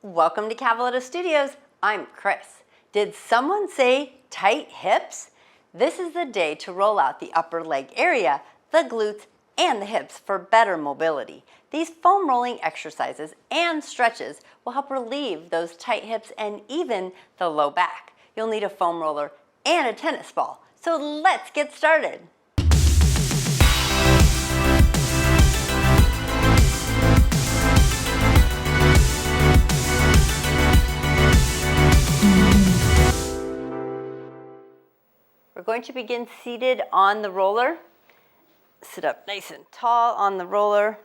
Welcome to Cavaletto Studios. I'm Chris. Did someone say tight hips? This is the day to roll out the upper leg area, the glutes, and the hips for better mobility. These foam rolling exercises and stretches will help relieve those tight hips and even the low back. You'll need a foam roller and a tennis ball. So let's get started. We're going to begin seated on the roller. Sit up nice and tall on the roller.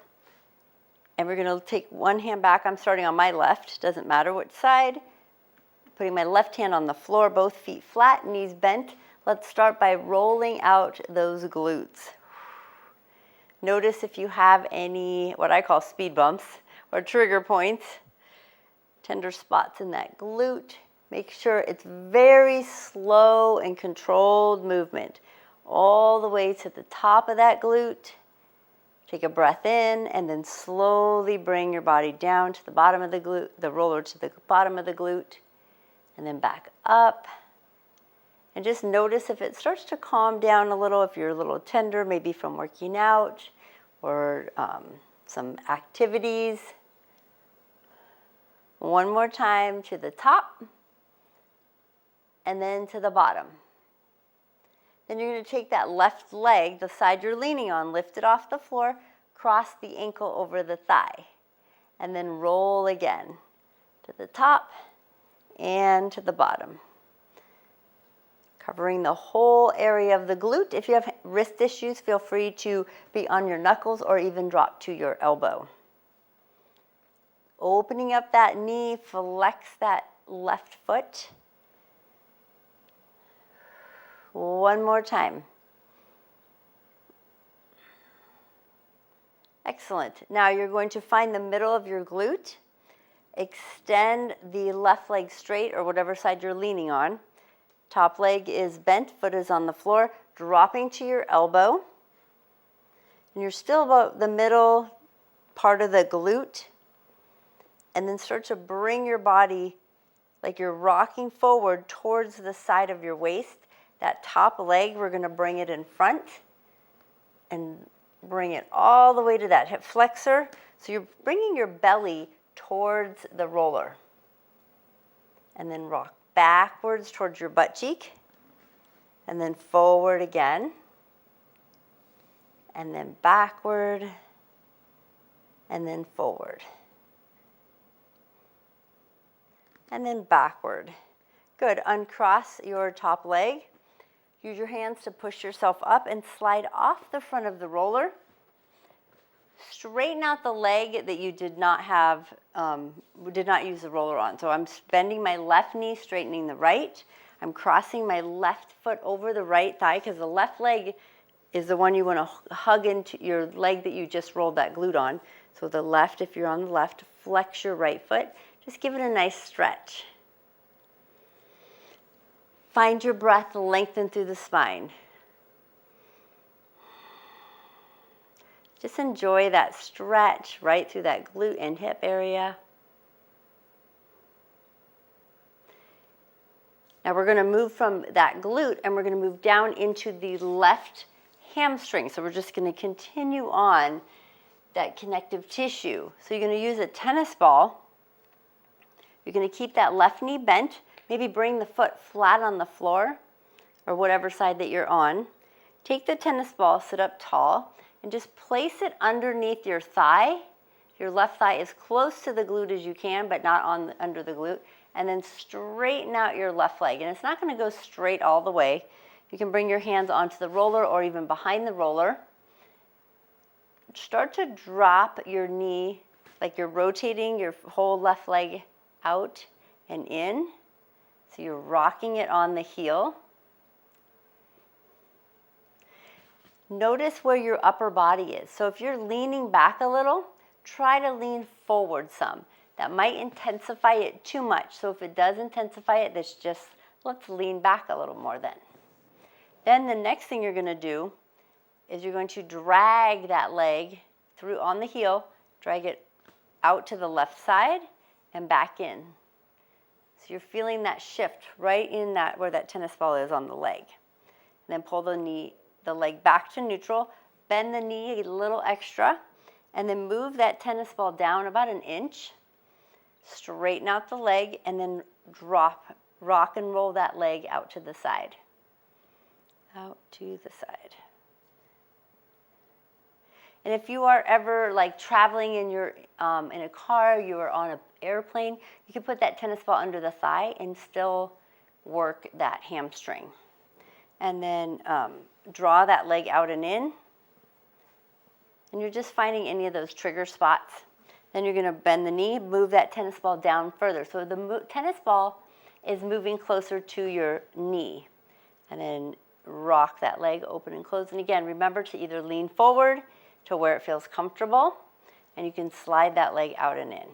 And we're going to take one hand back. I'm starting on my left, doesn't matter which side. Putting my left hand on the floor, both feet flat, knees bent. Let's start by rolling out those glutes. Notice if you have any, what I call speed bumps or trigger points, tender spots in that glute. Make sure it's very slow and controlled movement all the way to the top of that glute. Take a breath in and then slowly bring your body down to the bottom of the glute, the roller to the bottom of the glute, and then back up. And just notice if it starts to calm down a little, if you're a little tender, maybe from working out or some activities. One more time to the top. And then to the bottom. Then you're going to take that left leg, the side you're leaning on, lift it off the floor, cross the ankle over the thigh, and then roll again to the top and to the bottom. Covering the whole area of the glute. If you have wrist issues, feel free to be on your knuckles or even drop to your elbow. Opening up that knee, flex that left foot. One more time. Excellent. Now you're going to find the middle of your glute. Extend the left leg straight or whatever side you're leaning on. Top leg is bent, foot is on the floor, dropping to your elbow. And you're still about the middle part of the glute. And then start to bring your body like you're rocking forward towards the side of your waist. That top leg, we're going to bring it in front and bring it all the way to that hip flexor. So you're bringing your belly towards the roller. And then rock backwards towards your butt cheek. And then forward again. And then backward. And then forward. And then backward. Good. Uncross your top leg. Use your hands to push yourself up and slide off the front of the roller. Straighten out the leg that you did not use the roller on. So I'm bending my left knee, straightening the right. I'm crossing my left foot over the right thigh because the left leg is the one you want to hug into your leg that you just rolled that glute on. So the left, if you're on the left, flex your right foot. Just give it a nice stretch. Find your breath, lengthen through the spine. Just enjoy that stretch right through that glute and hip area. Now we're going to move from that glute and we're going to move down into the left hamstring. So we're just going to continue on that connective tissue. So you're going to use a tennis ball. You're going to keep that left knee bent. Maybe bring the foot flat on the floor or whatever side that you're on. Take the tennis ball, sit up tall, and just place it underneath your thigh. Your left thigh as close to the glute as you can, but not under the glute. And then straighten out your left leg. And it's not going to go straight all the way. You can bring your hands onto the roller or even behind the roller. Start to drop your knee like you're rotating your whole left leg out and in. So you're rocking it on the heel. Notice where your upper body is. So if you're leaning back a little, try to lean forward some. That might intensify it too much. So if it does intensify it, let's lean back a little more then. Then the next thing you're going to do is you're going to drag that leg through on the heel, drag it out to the left side, and back in. So you're feeling that shift right in that where that tennis ball is on the leg. And then pull the leg back to neutral, bend the knee a little extra, and then move that tennis ball down about an inch, straighten out the leg, and then rock and roll that leg out to the side. Out to the side. And if you are ever like traveling in a car, you are on an airplane, you can put that tennis ball under the thigh and still work that hamstring. And then draw that leg out and in. And you're just finding any of those trigger spots. Then you're going to bend the knee, move that tennis ball down further. So the tennis ball is moving closer to your knee. And then rock that leg open and close. And again, remember to either lean forward to where it feels comfortable, and you can slide that leg out and in.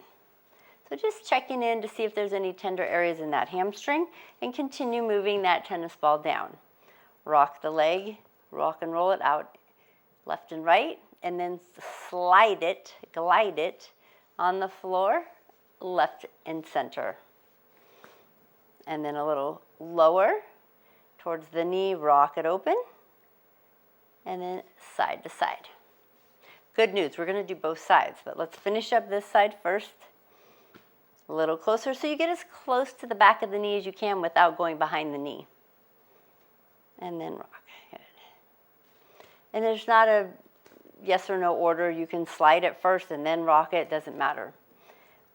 So just checking in to see if there's any tender areas in that hamstring, and continue moving that tennis ball down. Rock the leg, rock and roll it out left and right, and then glide it on the floor, left and center. And then a little lower towards the knee, rock it open, and then side to side. Good news, we're going to do both sides, but let's finish up this side first. A little closer, so you get as close to the back of the knee as you can without going behind the knee. And then rock. Good. And there's not a yes or no order. You can slide it first and then rock it, doesn't matter.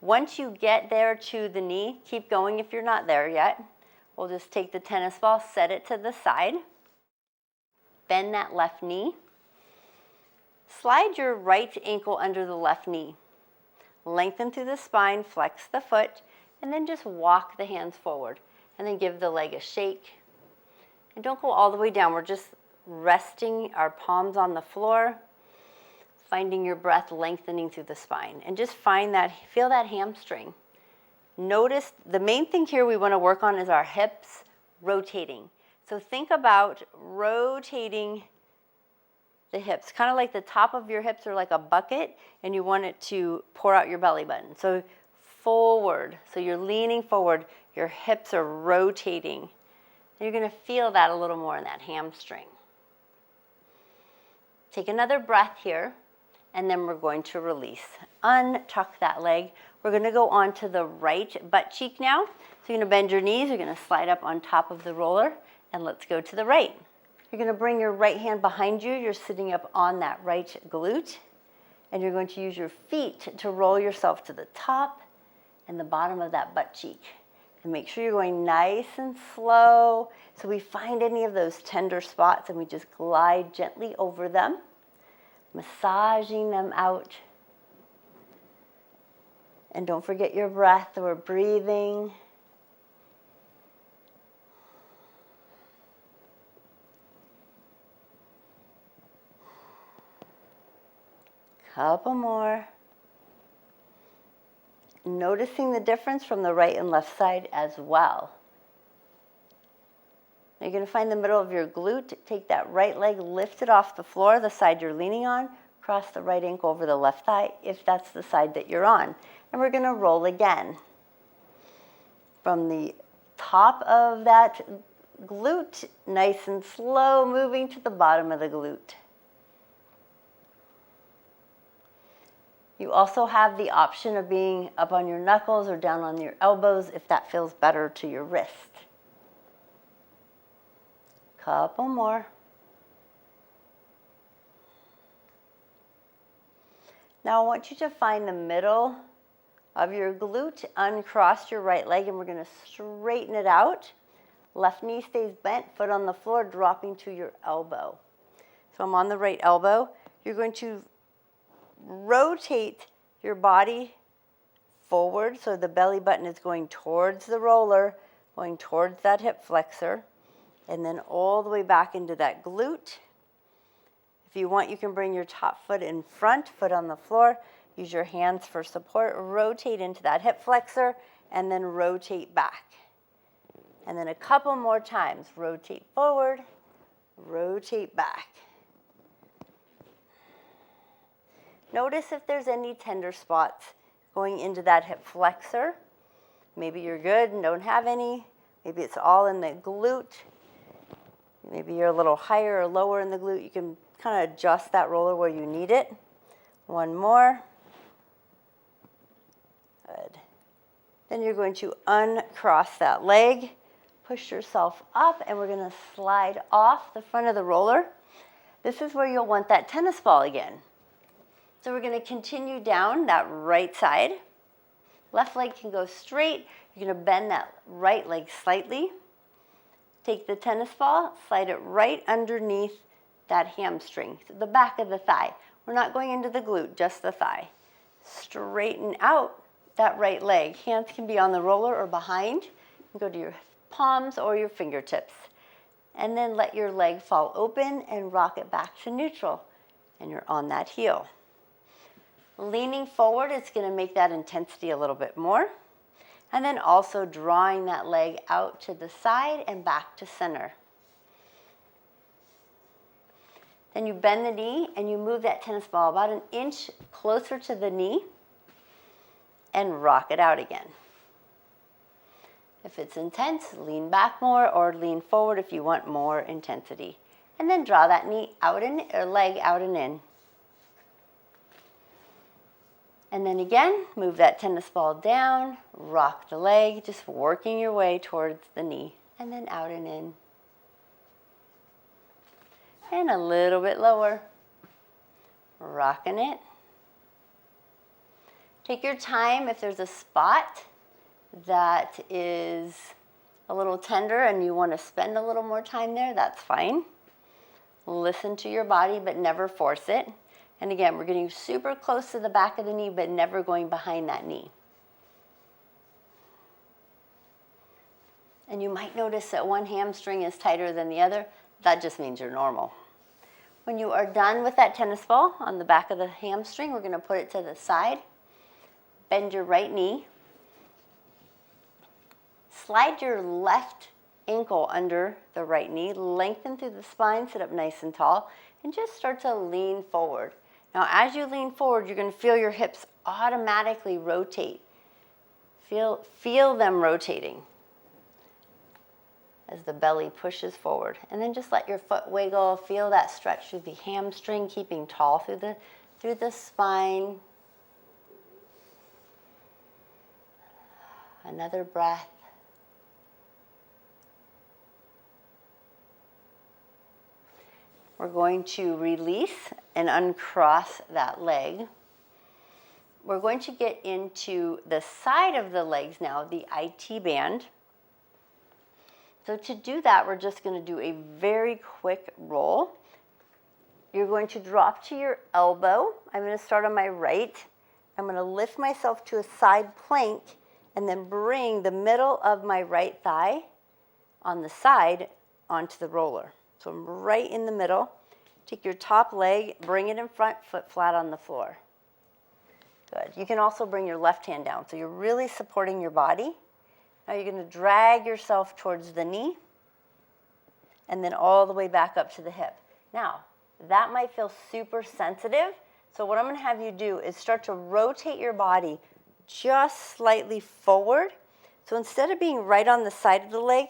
Once you get there to the knee, keep going if you're not there yet. We'll just take the tennis ball, set it to the side, bend that left knee. Slide your right ankle under the left knee. Lengthen through the spine, flex the foot, and then just walk the hands forward. And then give the leg a shake. And don't go all the way down. We're just resting our palms on the floor, finding your breath lengthening through the spine. And just feel that hamstring. Notice the main thing here we want to work on is our hips rotating. So think about rotating the hips, kind of like the top of your hips are like a bucket, and you want it to pour out your belly button. So forward, so you're leaning forward, your hips are rotating. And you're going to feel that a little more in that hamstring. Take another breath here, and then we're going to release. Untuck that leg. We're going to go on to the right butt cheek now. So you're going to bend your knees, you're going to slide up on top of the roller, and let's go to the right. You're going to bring your right hand behind you. You're sitting up on that right glute. And you're going to use your feet to roll yourself to the top and the bottom of that butt cheek. And make sure you're going nice and slow. So we find any of those tender spots and we just glide gently over them, massaging them out. And don't forget your breath. We're breathing. Couple more. Noticing the difference from the right and left side as well. Now you're going to find the middle of your glute. Take that right leg, lift it off the floor, the side you're leaning on. Cross the right ankle over the left thigh if that's the side that you're on. And we're going to roll again. From the top of that glute, nice and slow, moving to the bottom of the glute. You also have the option of being up on your knuckles or down on your elbows if that feels better to your wrist. Couple more. Now I want you to find the middle of your glute, uncross your right leg, and we're going to straighten it out. Left knee stays bent, foot on the floor, dropping to your elbow. So I'm on the right elbow. You're going to rotate your body forward so the belly button is going towards the roller, going towards that hip flexor, and then all the way back into that glute. If you want, you can bring your top foot in front, foot on the floor, use your hands for support, rotate into that hip flexor, and then rotate back. And then a couple more times, rotate forward, rotate back. Notice if there's any tender spots going into that hip flexor. Maybe you're good and don't have any. Maybe it's all in the glute. Maybe you're a little higher or lower in the glute. You can kind of adjust that roller where you need it. One more. Good. Then you're going to uncross that leg, push yourself up, and we're going to slide off the front of the roller. This is where you'll want that tennis ball again. So we're going to continue down that right side. Left leg can go straight. You're going to bend that right leg slightly. Take the tennis ball, slide it right underneath that hamstring, the back of the thigh. We're not going into the glute, just the thigh. Straighten out that right leg. Hands can be on the roller or behind. You can go to your palms or your fingertips. And then let your leg fall open and rock it back to neutral. And you're on that heel. Leaning forward, it's going to make that intensity a little bit more. And then also drawing that leg out to the side and back to center. Then you bend the knee and you move that tennis ball about an inch closer to the knee and rock it out again. If it's intense, lean back more or lean forward if you want more intensity. And then draw that knee out and or leg out and in. And then again, move that tennis ball down, rock the leg, just working your way towards the knee, and then out and in. And a little bit lower, rocking it. Take your time. If there's a spot that is a little tender and you want to spend a little more time there, that's fine. Listen to your body, but never force it. And again, we're getting super close to the back of the knee, but never going behind that knee. And you might notice that one hamstring is tighter than the other. That just means you're normal. When you are done with that tennis ball on the back of the hamstring, we're going to put it to the side. Bend your right knee. Slide your left ankle under the right knee. Lengthen through the spine, sit up nice and tall, and just start to lean forward. Now, as you lean forward, you're going to feel your hips automatically rotate. Feel them rotating as the belly pushes forward. And then just let your foot wiggle. Feel that stretch through the hamstring, keeping tall through the spine. Another breath. We're going to release and uncross that leg. We're going to get into the side of the legs now, the IT band. So to do that, we're just going to do a very quick roll. You're going to drop to your elbow. I'm going to start on my right. I'm going to lift myself to a side plank and then bring the middle of my right thigh on the side onto the roller. So I'm right in the middle. Take your top leg, bring it in front, foot flat on the floor. Good. You can also bring your left hand down. So you're really supporting your body. Now you're going to drag yourself towards the knee and then all the way back up to the hip. Now, that might feel super sensitive. So what I'm going to have you do is start to rotate your body just slightly forward. So instead of being right on the side of the leg,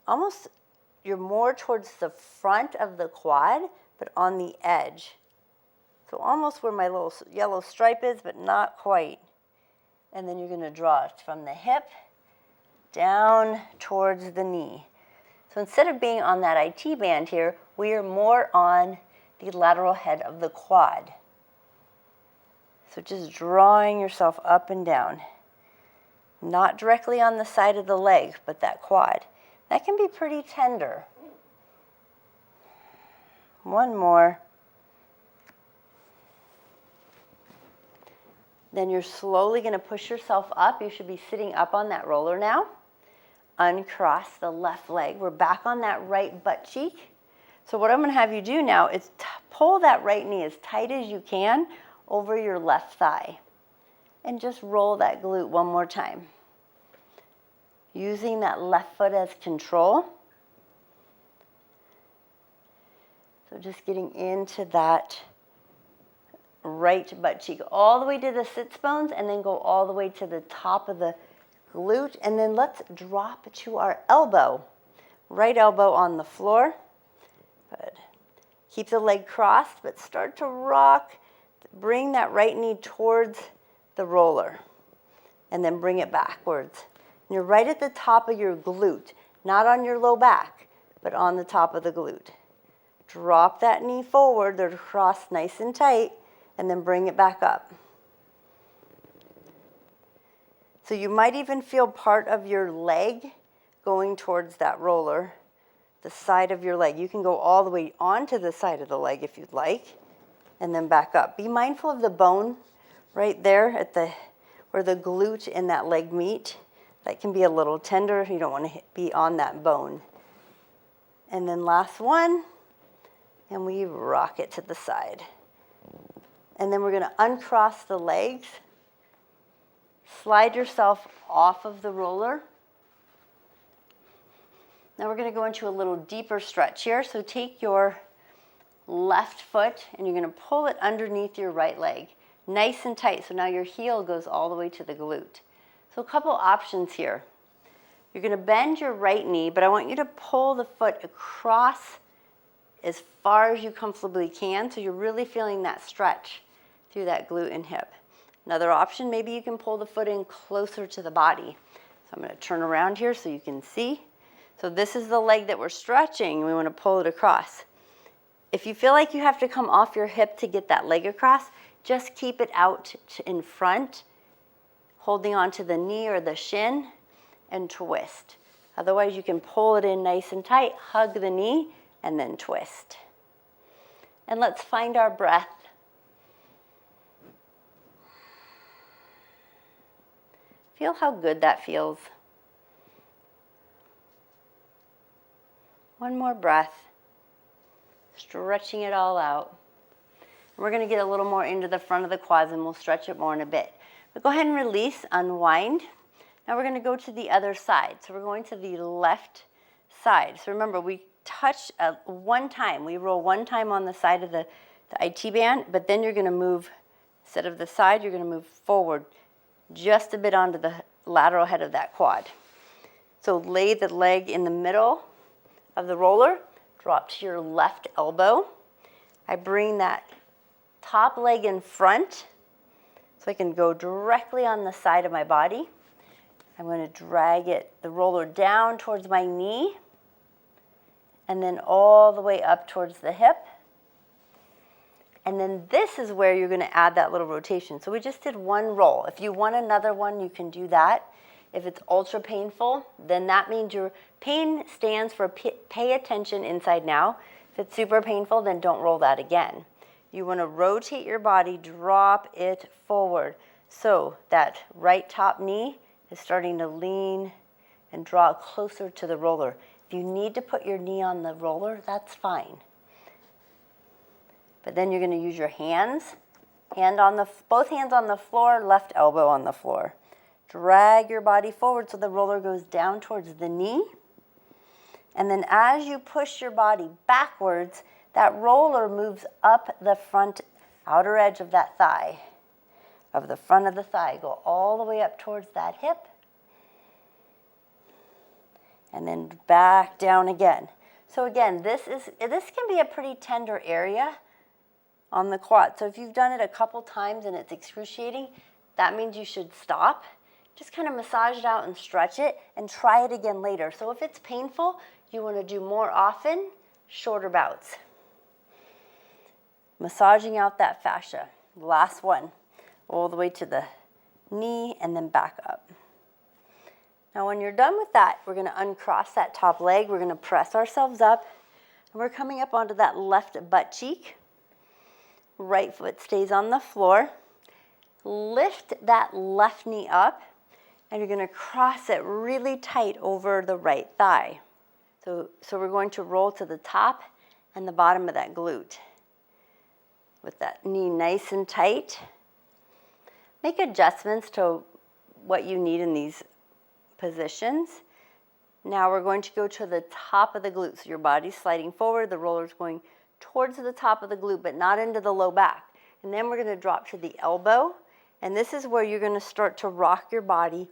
almost you're more towards the front of the quad, but on the edge. So almost where my little yellow stripe is, but not quite. And then you're going to draw it from the hip down towards the knee. So instead of being on that IT band here, we are more on the lateral head of the quad. So just drawing yourself up and down. Not directly on the side of the leg, but that quad. That can be pretty tender. One more. Then you're slowly going to push yourself up. You should be sitting up on that roller now. Uncross the left leg. We're back on that right butt cheek. So what I'm going to have you do now is pull that right knee as tight as you can over your left thigh. And just roll that glute one more time. Using that left foot as control. So just getting into that right butt cheek all the way to the sits bones, and then go all the way to the top of the glute. And then let's drop to our elbow. Right elbow on the floor. Good. Keep the leg crossed, but start to rock. Bring that right knee towards the roller. And then bring it backwards. And you're right at the top of your glute, not on your low back, but on the top of the glute. Drop that knee forward, they're crossed nice and tight, and then bring it back up. So you might even feel part of your leg going towards that roller, the side of your leg. You can go all the way onto the side of the leg if you'd like, and then back up. Be mindful of the bone right there at where the glute and that leg meet. That can be a little tender. You don't want to be on that bone. And then last one, and we rock it to the side. And then we're going to uncross the legs. Slide yourself off of the roller. Now we're going to go into a little deeper stretch here. So take your left foot and you're going to pull it underneath your right leg. Nice and tight. So now your heel goes all the way to the glute. So a couple options here. You're going to bend your right knee, but I want you to pull the foot across as far as you comfortably can, so you're really feeling that stretch through that glute and hip. Another option, maybe you can pull the foot in closer to the body. So I'm going to turn around here so you can see. So this is the leg that we're stretching. We want to pull it across. If you feel like you have to come off your hip to get that leg across, just keep it out in front, holding onto the knee or the shin, and twist. Otherwise, you can pull it in nice and tight, hug the knee, and then twist. And let's find our breath. Feel how good that feels. One more breath. Stretching it all out. And we're going to get a little more into the front of the quads, and we'll stretch it more in a bit. But go ahead and release, unwind. Now we're going to go to the other side. So we're going to the left side. So remember, we touch one time. We roll one time on the side of the IT band, but then you're going to move, instead of the side, you're going to move forward just a bit onto the lateral head of that quad. So lay the leg in the middle of the roller, drop to your left elbow. I bring that top leg in front so I can go directly on the side of my body. I'm going to drag the roller down towards my knee and then all the way up towards the hip. And then this is where you're going to add that little rotation. So we just did one roll. If you want another one, you can do that. If it's ultra painful, then that means your pain stands for pay attention inside now. If it's super painful, then don't roll that again. You want to rotate your body, drop it forward. So that right top knee is starting to lean and draw closer to the roller. If you need to put your knee on the roller, that's fine. But then you're going to use your hands, both hands on the floor, left elbow on the floor. Drag your body forward so the roller goes down towards the knee. And then as you push your body backwards, that roller moves up the front outer edge of that thigh, of the front of the thigh. Go all the way up towards that hip. And then back down again. So again, this can be a pretty tender area on the quad. So if you've done it a couple times and it's excruciating, that means you should stop. Just kind of massage it out and stretch it and try it again later. So if it's painful, you want to do more often, shorter bouts. Massaging out that fascia. Last one, all the way to the knee and then back up. Now when you're done with that, we're going to uncross that top leg. We're going to press ourselves up. And we're coming up onto that left butt cheek. Right foot stays on the floor. Lift that left knee up. And you're going to cross it really tight over the right thigh. So we're going to roll to the top and the bottom of that glute. With that knee nice and tight. Make adjustments to what you need in these positions. Now we're going to go to the top of the glute. So your body's sliding forward, the roller's going towards the top of the glute, but not into the low back. and then we're going to drop to the elbow. And this is where you're going to start to rock your body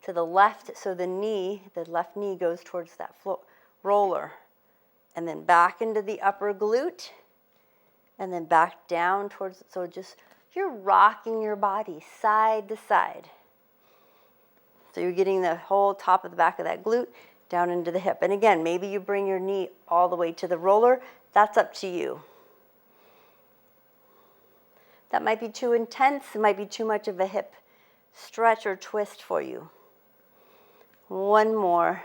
to the left, so the left knee goes towards that roller. And then back into the upper glute, and then back down towards, so just, you're rocking your body side to side. So you're getting the whole top of the back of that glute down into the hip. And again, maybe you bring your knee all the way to the roller. That's up to you. That might be too intense. It might be too much of a hip stretch or twist for you. One more.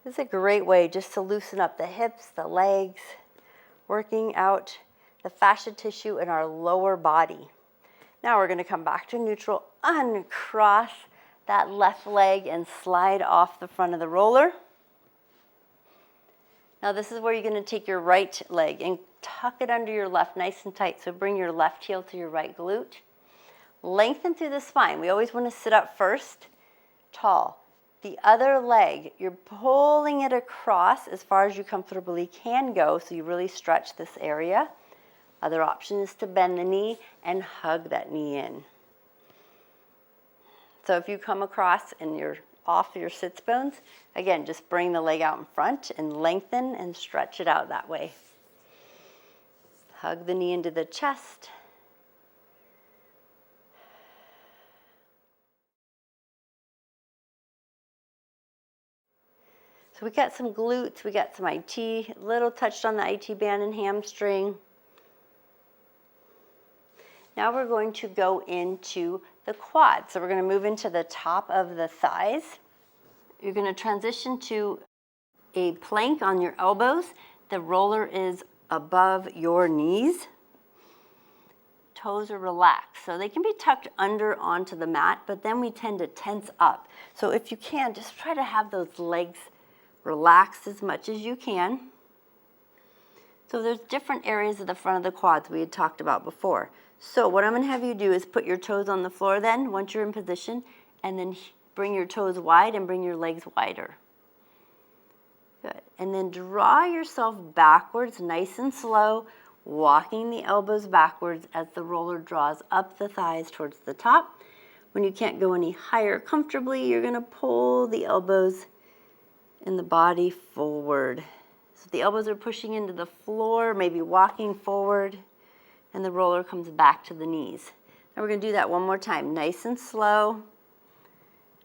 This is a great way just to loosen up the hips, the legs, working out the fascia tissue in our lower body. Now we're going to come back to neutral, uncross that left leg and slide off the front of the roller. Now this is where you're going to take your right leg and tuck it under your left nice and tight. So bring your left heel to your right glute. Lengthen through the spine. We always want to sit up first, tall. The other leg, you're pulling it across as far as you comfortably can go, so you really stretch this area. Other option is to bend the knee and hug that knee in. So if you come across and you're off your sits bones, again, just bring the leg out in front and lengthen and stretch it out that way. Hug the knee into the chest. So we got some glutes, we got some IT, little touched on the IT band and hamstring. Now we're going to go into the quads. So we're going to move into the top of the thighs. You're going to transition to a plank on your elbows. The roller is above your knees. Toes are relaxed. So they can be tucked under onto the mat, but then we tend to tense up. So if you can, just try to have those legs relaxed as much as you can. So there's different areas of the front of the quads we had talked about before. So what I'm going to have you do is put your toes on the floor then, once you're in position, and then bring your toes wide and bring your legs wider. Good. And then draw yourself backwards, nice and slow, walking the elbows backwards as the roller draws up the thighs towards the top. When you can't go any higher comfortably, you're going to pull the elbows and the body forward. So the elbows are pushing into the floor, maybe walking forward, and the roller comes back to the knees. Now we're going to do that one more time, nice and slow.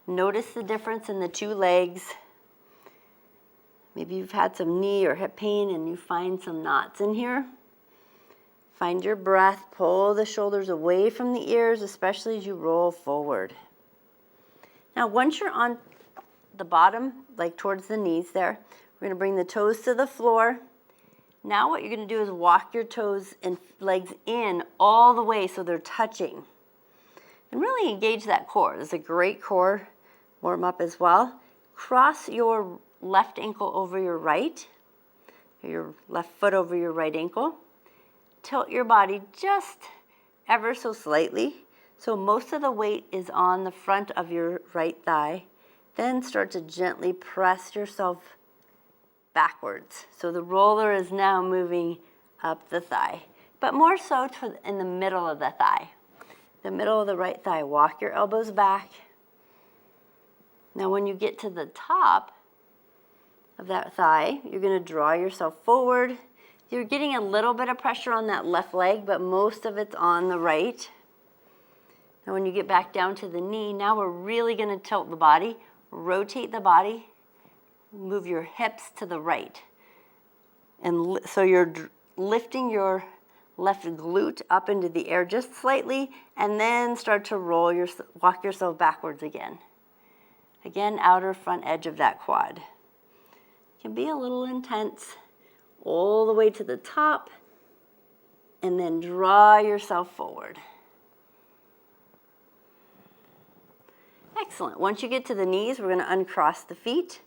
Notice the difference in the two legs. Maybe you've had some knee or hip pain and you find some knots in here. Find your breath, pull the shoulders away from the ears, especially as you roll forward. Now once you're on the bottom, like towards the knees there, we're going to bring the toes to the floor. Now what you're going to do is walk your toes and legs in all the way so they're touching. And really engage that core. This is a great core warm up as well. Cross your left ankle over your right, your left foot over your right ankle. Tilt your body just ever so slightly. So most of the weight is on the front of your right thigh. Then start to gently press yourself backwards. So the roller is now moving up the thigh, but more so in the middle of the thigh. The middle of the right thigh, walk your elbows back. Now when you get to the top of that thigh, you're going to draw yourself forward. You're getting a little bit of pressure on that left leg, but most of it's on the right. Now when you get back down to the knee, now we're really going to tilt the body, rotate the body, move your hips to the right. And so you're lifting your left glute up into the air just slightly, and then start to walk yourself backwards again. Again, outer front edge of that quad. Can be a little intense. All the way to the top, and then draw yourself forward. Excellent. Once you get to the knees, we're going to uncross the feet.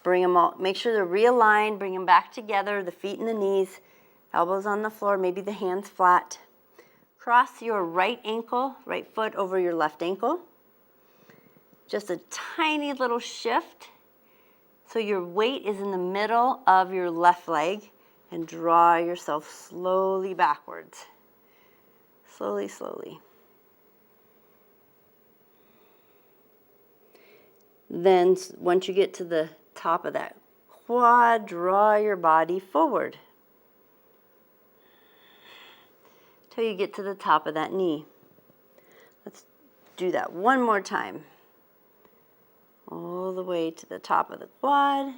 Bring them all, make sure they're realigned, bring them back together, the feet and the knees, elbows on the floor, maybe the hands flat. Cross your right ankle, right foot over your left ankle. Just a tiny little shift. So your weight is in the middle of your left leg, and draw yourself slowly backwards. Slowly, slowly. Then once you get to the top of that quad, draw your body forward till you get to the top of that knee. Let's do that one more time. All the way to the top of the quad.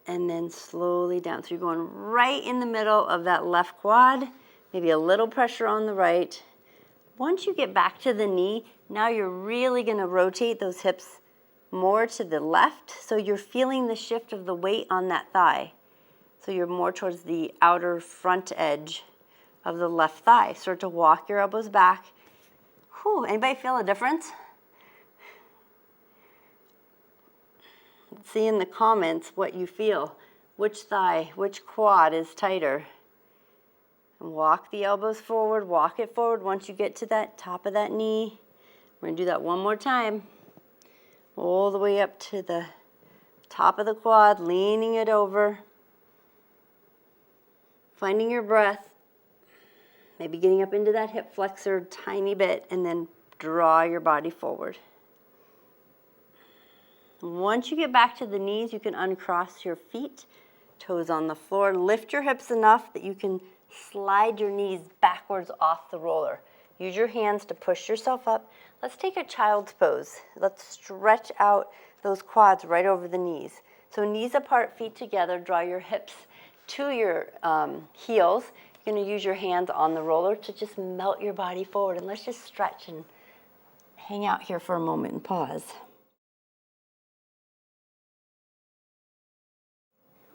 And then slowly down. So you're going right in the middle of that left quad, maybe a little pressure on the right. Once you get back to the knee, now you're really going to rotate those hips more to the left, so you're feeling the shift of the weight on that thigh. So you're more towards the outer front edge of the left thigh. Start to walk your elbows back. Whew, anybody feel a difference? Let's see in the comments what you feel. Which thigh, which quad is tighter? And walk the elbows forward, walk it forward once you get to that top of that knee. We're going to do that one more time. All the way up to the top of the quad, leaning it over. Finding your breath. Maybe getting up into that hip flexor a tiny bit, and then draw your body forward. Once you get back to the knees, you can uncross your feet, toes on the floor. Lift your hips enough that you can slide your knees backwards off the roller. Use your hands to push yourself up. Let's take a child's pose. Let's stretch out those quads right over the knees. So knees apart, feet together. Draw your hips to your heels. You're going to use your hands on the roller to just melt your body forward. And let's just stretch and hang out here for a moment and pause.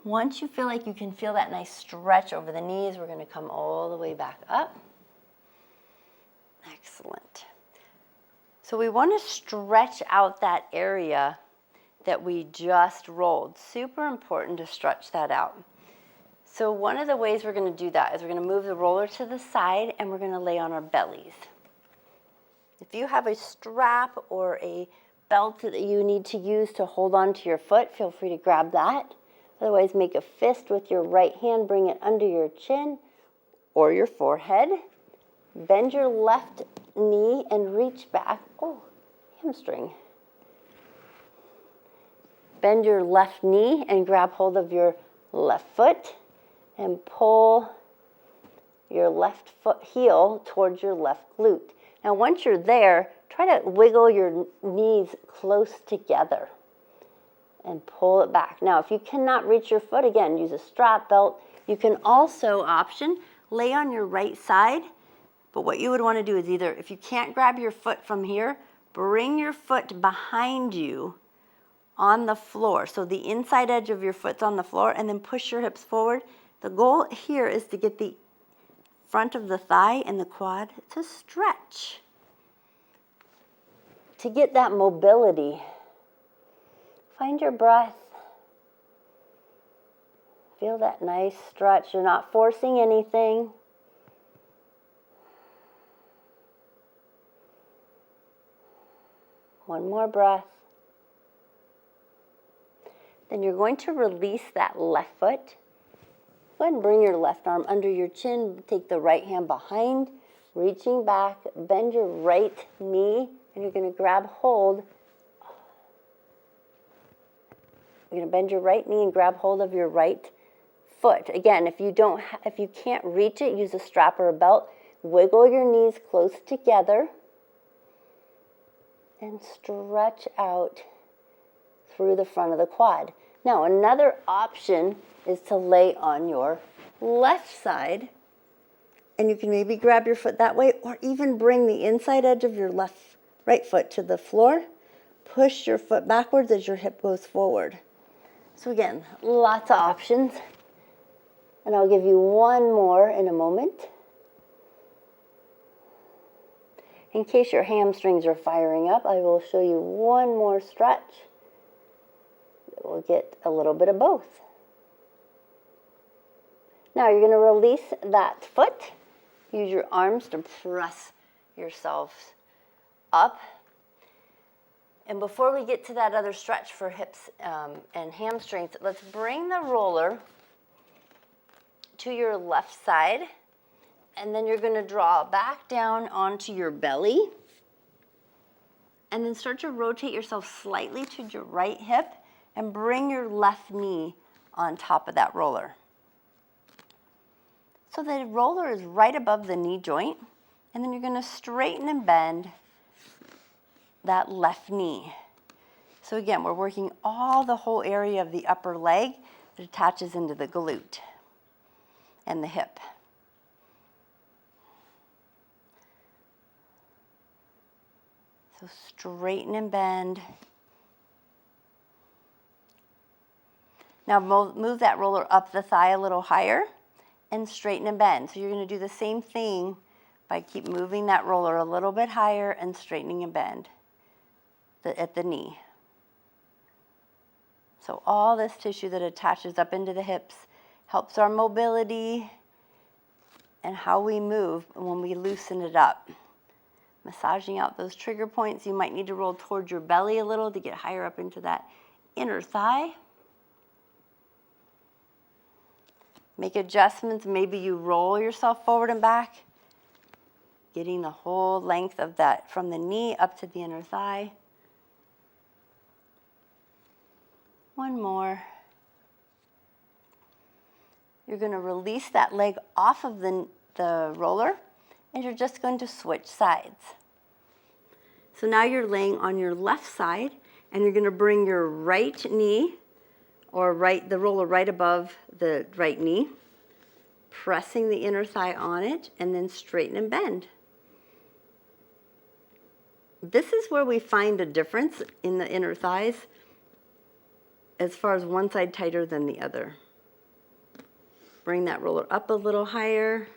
Once you feel like you can feel that nice stretch over the knees, we're going to come all the way back up. Excellent. So we want to stretch out that area that we just rolled. Super important to stretch that out. So one of the ways we're going to do that is we're going to move the roller to the side and we're going to lay on our bellies. If you have a strap or a belt that you need to use to hold on to your foot, feel free to grab that. Otherwise, make a fist with your right hand, bring it under your chin or your forehead. Bend your left knee and reach back. Oh, hamstring. Bend your left knee and grab hold of your left foot and pull your left foot heel towards your left glute. Now, once you're there, try to wiggle your knees close together and pull it back. Now, if you cannot reach your foot, again, use a strap belt. You can also lay on your right side. But what you would want to do is either, if you can't grab your foot from here, bring your foot behind you on the floor. So the inside edge of your foot's on the floor, and then push your hips forward. The goal here is to get the front of the thigh and the quad to stretch, to get that mobility. Find your breath. Feel that nice stretch. You're not forcing anything. One more breath. Then you're going to release that left foot. Go ahead and bring your left arm under your chin. Take the right hand behind, reaching back. Bend your right knee, and you're going to grab hold. You're going to bend your right knee and grab hold of your right foot. Again, if you can't reach it, use a strap or a belt. Wiggle your knees close together and stretch out through the front of the quad. Now, another option is to lay on your left side, and you can maybe grab your foot that way, or even bring the inside edge of your right foot to the floor. Push your foot backwards as your hip goes forward. So again, lots of options. And I'll give you one more in a moment. In case your hamstrings are firing up, I will show you one more stretch. We'll get a little bit of both. Now you're going to release that foot. Use your arms to press yourselves up. And before we get to that other stretch for hips and hamstrings, let's bring the roller to your left side. And then you're gonna draw back down onto your belly. And then start to rotate yourself slightly to your right hip and bring your left knee on top of that roller. So the roller is right above the knee joint. And then you're gonna straighten and bend that left knee. So again, we're working all the whole area of the upper leg that attaches into the glute and the hip. So straighten and bend. Now move that roller up the thigh a little higher and straighten and bend. So you're going to do the same thing by keep moving that roller a little bit higher and straightening and bend at the knee. So all this tissue that attaches up into the hips helps our mobility and how we move when we loosen it up. Massaging out those trigger points. You might need to roll towards your belly a little to get higher up into that inner thigh. Make adjustments. Maybe you roll yourself forward and back, getting the whole length of that from the knee up to the inner thigh. One more. You're going to release that leg off of the roller, and you're just going to switch sides. So now you're laying on your left side, and you're going to bring your right knee, or the roller right above the right knee, pressing the inner thigh on it, and then straighten and bend. This is where we find a difference in the inner thighs as far as one side tighter than the other. Bring that roller up a little higher.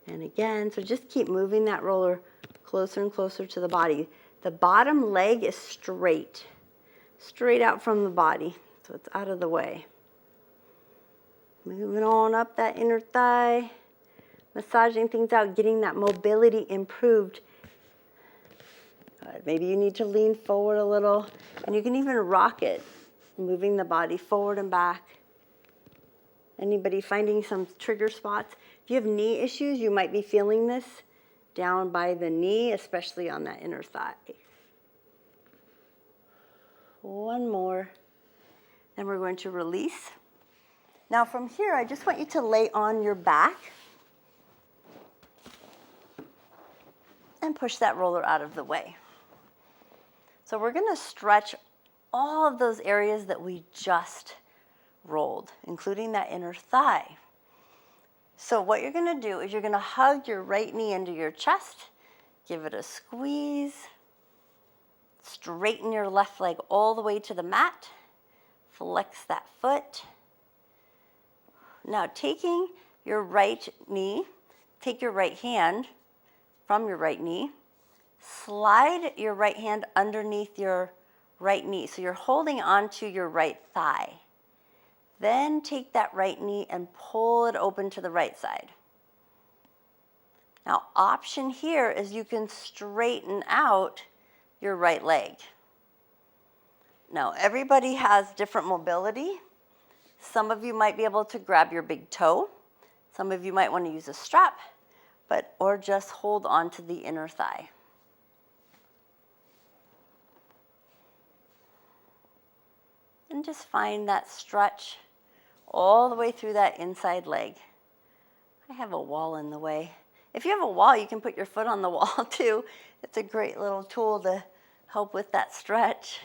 And again, so just keep moving that roller closer and closer to the body. The bottom leg is straight out from the body, so it's out of the way. Moving on up that inner thigh, massaging things out, getting that mobility improved. Maybe you need to lean forward a little, and you can even rock it, moving the body forward and back. Anybody finding some trigger spots? If you have knee issues, you might be feeling this down by the knee, especially on that inner thigh. One more. Then we're going to release. Now from here, I just want you to lay on your back and push that roller out of the way. So we're going to stretch all of those areas that we just rolled, including that inner thigh. So what you're going to do is you're going to hug your right knee into your chest, give it a squeeze, straighten your left leg all the way to the mat, flex that foot. Now taking your right knee, take your right hand from your right knee, slide your right hand underneath your right knee. So you're holding onto your right thigh. Then take that right knee and pull it open to the right side. Now, option here is you can straighten out your right leg. Now, everybody has different mobility. Some of you might be able to grab your big toe. Some of you might want to use a strap, or just hold on to the inner thigh. And just find that stretch all the way through that inside leg. I have a wall in the way. If you have a wall, you can put your foot on the wall too. It's a great little tool to help with that stretch.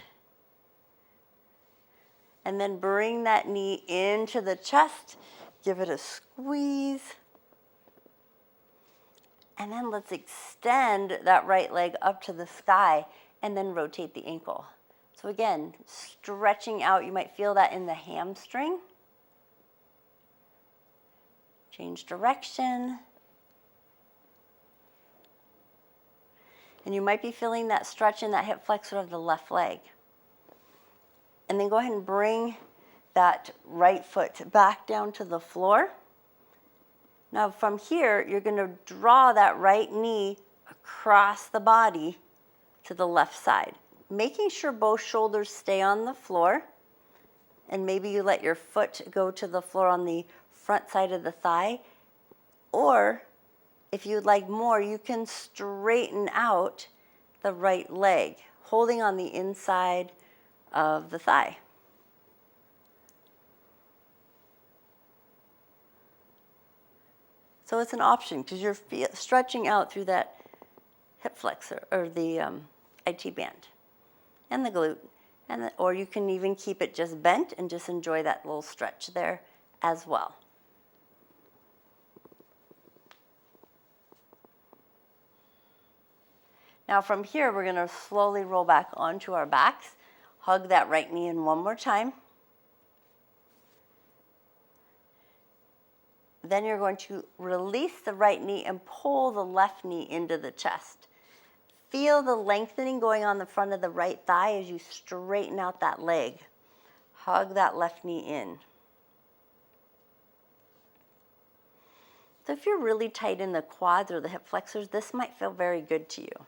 And then bring that knee into the chest. Give it a squeeze. And then let's extend that right leg up to the sky and then rotate the ankle. So again, stretching out, you might feel that in the hamstring. Change direction. And you might be feeling that stretch in that hip flexor of the left leg. And then go ahead and bring that right foot back down to the floor. Now from here, you're going to draw that right knee across the body to the left side, making sure both shoulders stay on the floor. And maybe you let your foot go to the floor on the front side of the thigh. Or if you'd like more, you can straighten out the right leg, holding on the inside of the thigh. So it's an option because you're stretching out through that hip flexor or the IT band and the glute. Or you can even keep it just bent and just enjoy that little stretch there as well. Now from here, we're going to slowly roll back onto our backs. Hug that right knee in one more time. Then you're going to release the right knee and pull the left knee into the chest. Feel the lengthening going on the front of the right thigh as you straighten out that leg. Hug that left knee in. So if you're really tight in the quads or the hip flexors, this might feel very good to you.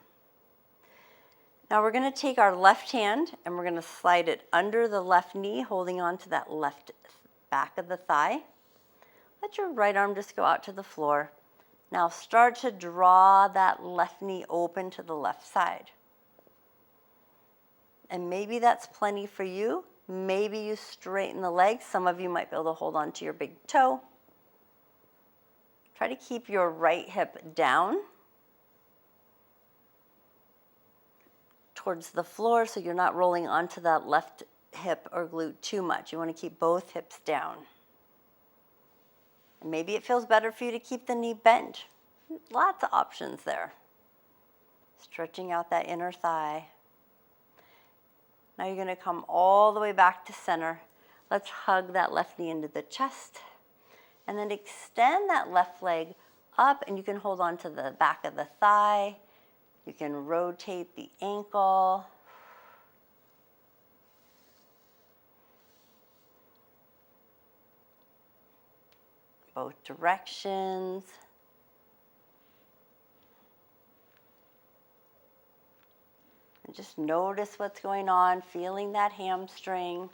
Now we're going to take our left hand and we're going to slide it under the left knee, holding on to that left back of the thigh. Let your right arm just go out to the floor. Now start to draw that left knee open to the left side. And maybe that's plenty for you. Maybe you straighten the legs. Some of you might be able to hold on to your big toe. Try to keep your right hip down towards the floor so you're not rolling onto that left hip or glute too much. You want to keep both hips down. And maybe it feels better for you to keep the knee bent. Lots of options there. Stretching out that inner thigh. Now you're going to come all the way back to center. Let's hug that left knee into the chest. And then extend that left leg up, and you can hold on to the back of the thigh. You can rotate the ankle. Both directions. And just notice what's going on, feeling that hamstring.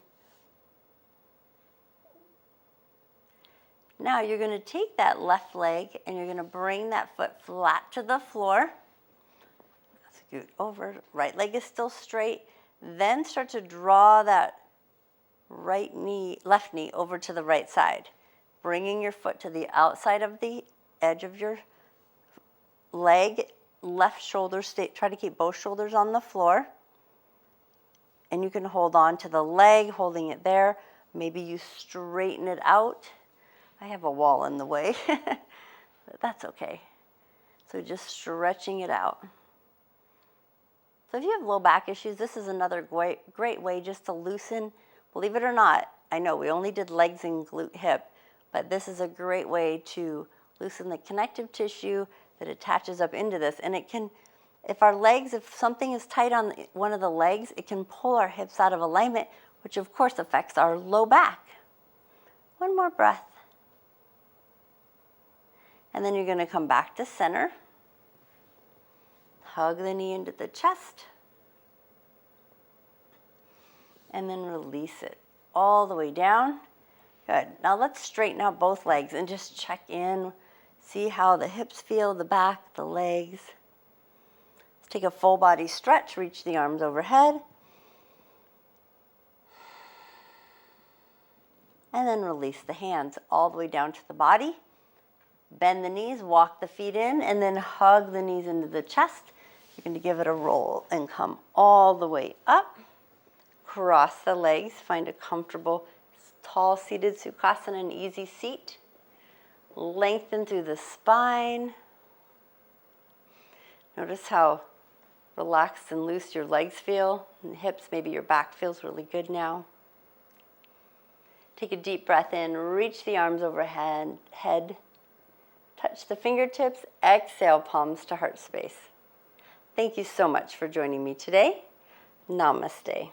Now you're going to take that left leg and you're going to bring that foot flat to the floor. Scoot over. Right leg is still straight. Then start to draw that left knee over to the right side, bringing your foot to the outside of the edge of your leg. Left shoulder, try to keep both shoulders on the floor. And you can hold on to the leg, holding it there. Maybe you straighten it out. I have a wall in the way, but that's okay. So just stretching it out. So if you have low back issues, this is another great way just to loosen. Believe it or not, I know we only did legs and glute hip, but this is a great way to loosen the connective tissue that attaches up into this. And it can, if something is tight on one of the legs, it can pull our hips out of alignment, which of course affects our low back. One more breath. And then you're going to come back to center. Hug the knee into the chest. And then release it all the way down. Good. Now let's straighten out both legs and just check in. See how the hips feel, the back, the legs. Let's take a full body stretch. Reach the arms overhead. And then release the hands all the way down to the body. Bend the knees, walk the feet in, and then hug the knees into the chest. You're going to give it a roll and come all the way up. Cross the legs, find a comfortable, tall seated Sukhasana, an easy seat. Lengthen through the spine. Notice how relaxed and loose your legs feel, and the hips, maybe your back feels really good now. Take a deep breath in, reach the arms overhead, head. Touch the fingertips, exhale, palms to heart space. Thank you so much for joining me today. Namaste.